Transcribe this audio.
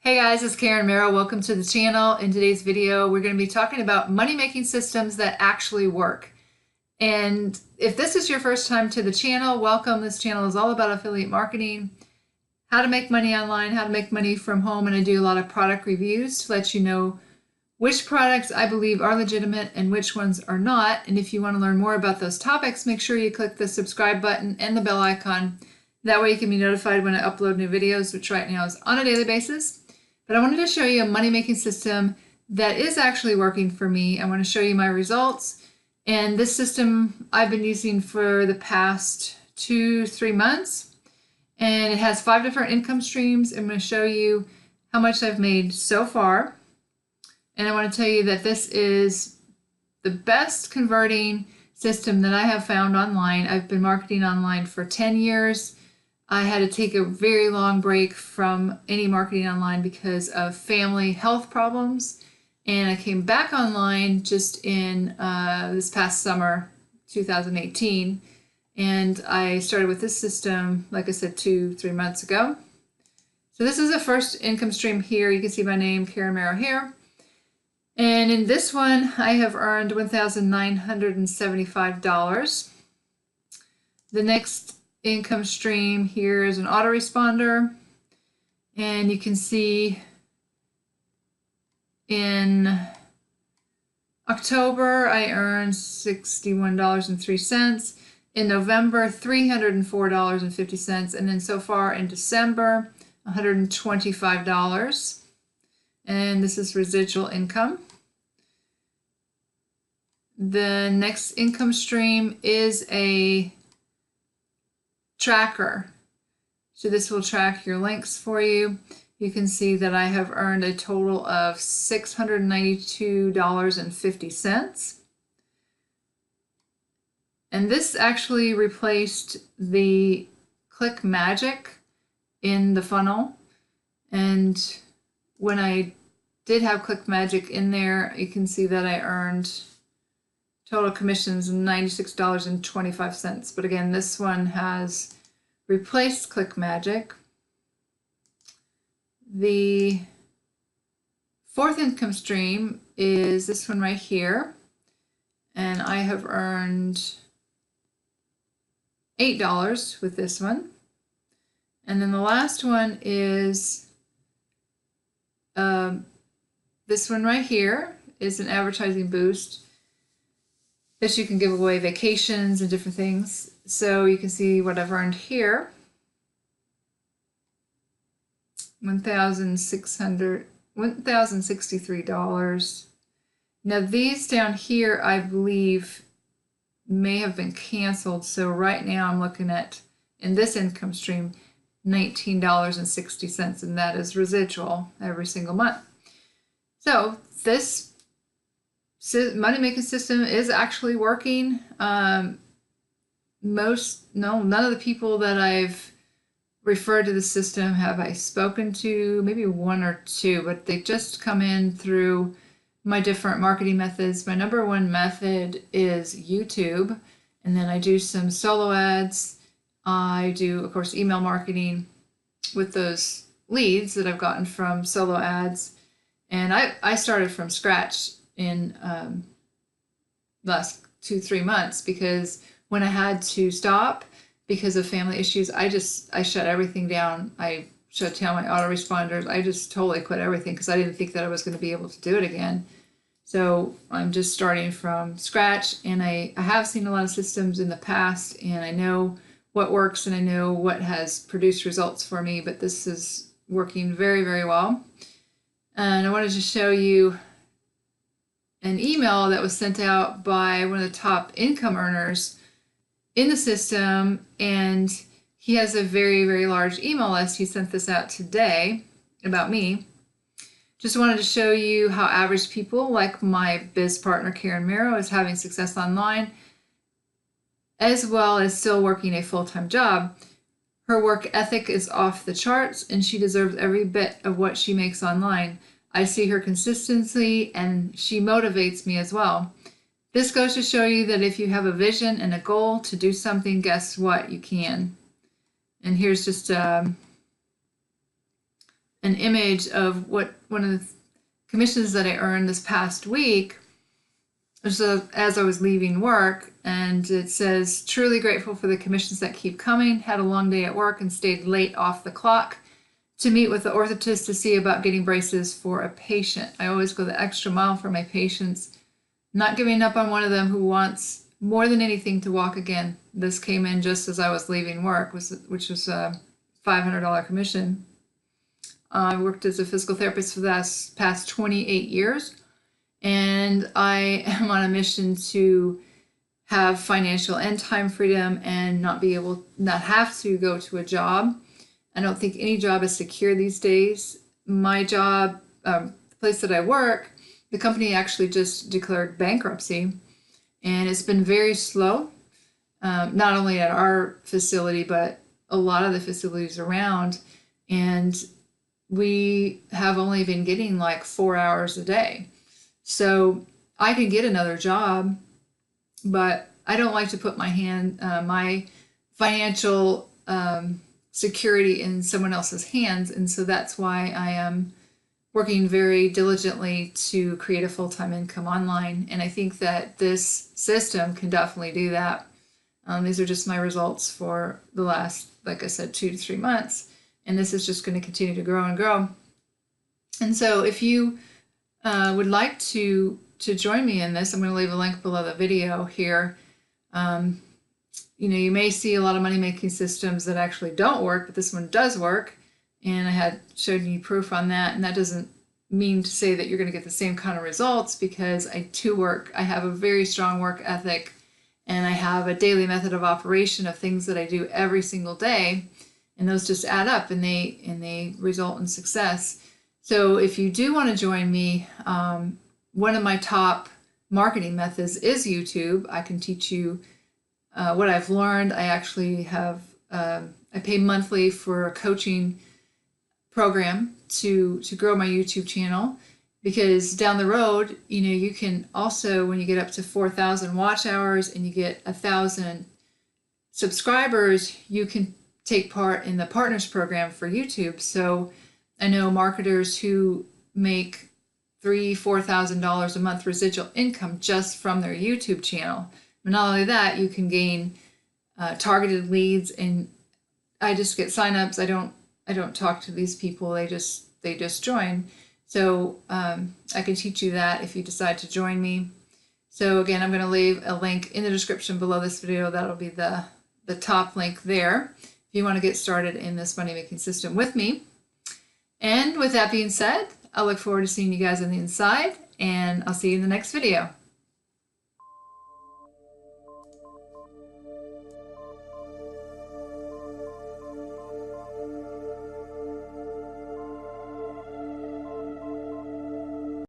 Hey guys, it's Karen Merrill. Welcome to the channel. In today's video, we're going to be talking about money-making systems that actually work. And if this is your first time to the channel, welcome. This channel is all about affiliate marketing, how to make money online, how to make money from home, and I do a lot of product reviews to let you know which products I believe are legitimate and which ones are not. And if you want to learn more about those topics, make sure you click the subscribe button and the bell icon. That way you can be notified when I upload new videos, which right now is on a daily basis. But I wanted to show you a money-making system that is actually working for me. I want to show you my results. And this system I've been using for the past 2-3 months. And it has 5 different income streams. I'm going to show you how much I've made so far. And I want to tell you that this is the best converting system that I have found online. I've been marketing online for 10 years. I had to take a very long break from any marketing online because of family health problems. And I came back online just in this past summer, 2018. And I started with this system, like I said, 2-3 months ago. So this is the first income stream here. You can see my name, Karen Merrill here. And in this one, I have earned $1,975. The next income stream here is an autoresponder, and you can see in October I earned $61.03, in November $304.50, and then so far in December $125, and this is residual income. The next income stream is a tracker. So this will track your links for you. You can see that I have earned a total of $692.50. And this actually replaced the ClickMagick in the funnel. And when I did have ClickMagick in there, you can see that I earned total commissions $96.25. But again, this one has replaced ClickMagick. The fourth income stream is this one right here. And I have earned $8 with this one. And then the last one is this one right here is an advertising boost that you can give away vacations and different things. So you can see what I've earned here. $1,063. Now these down here, I believe, may have been canceled. So right now I'm looking at, in this income stream, $19.60, and that is residual every single month. So this money-making system is actually working. None of the people that I've referred to the system have I spoken to, maybe one or two, but they just come in through my different marketing methods. My number one method is YouTube, and then I do some solo ads. I do, of course, email marketing with those leads that I've gotten from solo ads. And I started from scratch in last 2-3 months, because when I had to stop because of family issues, I shut everything down. I shut down my autoresponders. I just totally quit everything because I didn't think that I was going to be able to do it again. So I'm just starting from scratch, and I have seen a lot of systems in the past, and I know what works and I know what has produced results for me, but this is working very, very well. And I wanted to show you an email that was sent out by one of the top income earners in the system, and he has a very, very large email list. He sent this out today about me. Just wanted to show you how average people like my biz partner Karen Merrill is having success online, as well as still working a full-time job. Her work ethic is off the charts, and she deserves every bit of what she makes online. I see her consistency, and she motivates me as well. This goes to show you that if you have a vision and a goal to do something, guess what? You can. And here's just an image of what one of the commissions that I earned this past week. So as I was leaving work, and it says, truly grateful for the commissions that keep coming. Had a long day at work and stayed late off the clock to meet with the orthotist to see about getting braces for a patient. I always go the extra mile for my patients, not giving up on one of them who wants more than anything to walk again. This came in just as I was leaving work, which was a $500 commission. I worked as a physical therapist for the past 28 years, and I am on a mission to have financial and time freedom and not have to go to a job. I don't think any job is secure these days. My job, the place that I work, the company actually just declared bankruptcy, and it's been very slow, not only at our facility, but a lot of the facilities around. And we have only been getting like 4 hours a day. So I can get another job, but I don't like to put my financial security in someone else's hands. And so that's why I am working very diligently to create a full-time income online. And I think that this system can definitely do that. These are just my results for the last, like I said, 2 to 3 months. And this is just going to continue to grow and grow. And so if you would like to join me in this, I'm going to leave a link below the video here. You may see a lot of money-making systems that actually don't work, but this one does work. And I had showed you proof on that. And that doesn't mean to say that you're going to get the same kind of results, because I have a very strong work ethic, and I have a daily method of operation of things that I do every single day. And those just add up, and they result in success. So if you do want to join me, one of my top marketing methods is YouTube. I can teach you what I've learned. I actually have, I pay monthly for a coaching program to grow my YouTube channel, because down the road, you can also, when you get up to 4,000 watch hours and you get 1,000 subscribers, you can take part in the partners program for YouTube. So I know marketers who make $3,000-$4,000 a month residual income just from their YouTube channel. But not only that, you can gain targeted leads, and I just get signups. I don't talk to these people. They just join. So I can teach you that if you decide to join me. So again, I'm going to leave a link in the description below this video. That'll be the top link there if you want to get started in this money-making system with me. And with that being said, I look forward to seeing you guys on the inside, and I'll see you in the next video.